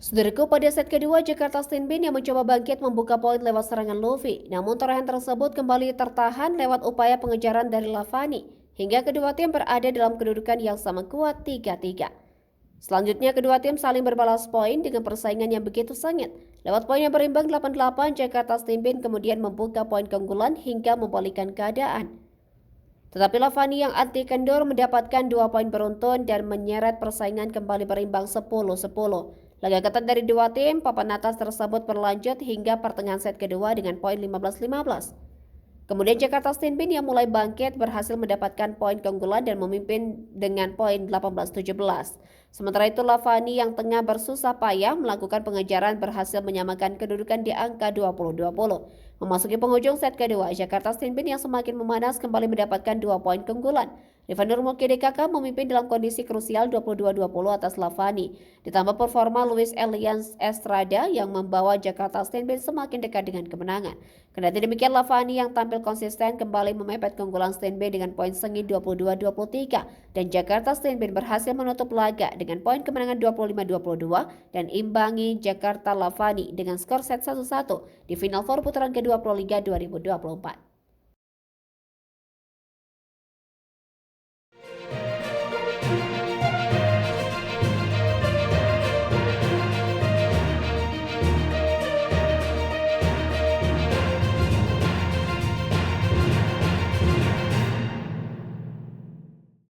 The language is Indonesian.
Saudaraku, pada set kedua, Jakarta Stinbin yang mencoba bangkit membuka poin lewat serangan Luffy. Namun torehan tersebut kembali tertahan lewat upaya pengejaran dari Lavani. Hingga kedua tim berada dalam kedudukan yang sama kuat 3-3. Selanjutnya kedua tim saling berbalas poin dengan persaingan yang begitu sengit. Lewat poin yang berimbang 8-8, Jakarta Stinbin kemudian membuka poin keunggulan hingga membalikkan keadaan. Tetapi Lavani yang anti kendor mendapatkan 2 poin beruntun dan menyeret persaingan kembali berimbang 10-10. Laga ketat dari dua tim, papan atas tersebut berlanjut hingga pertengahan set kedua dengan poin 15-15. Kemudian Jakarta Stinbin yang mulai bangkit berhasil mendapatkan poin keunggulan dan memimpin dengan poin 18-17. Sementara itu Lavani yang tengah bersusah payah melakukan pengejaran berhasil menyamakan kedudukan di angka 20-20. Memasuki penghujung set kedua, Jakarta Stinbin yang semakin memanas kembali mendapatkan 2 poin keunggulan. Rivanur Mulki DKK memimpin dalam kondisi krusial 22-20 atas Lavani. Ditambah performa Luis Elians Estrada yang membawa Jakarta Stinbin semakin dekat dengan kemenangan. Kendati demikian, Lavani yang tampil konsisten kembali memepet keunggulan Stinbin dengan poin sengit 22-23 dan Jakarta Stinbin berhasil menutup laga dengan poin kemenangan 25-22 dan imbangi Jakarta Lavani dengan skor set 1-1 di final 4 putaran kedua Pro Liga 2024.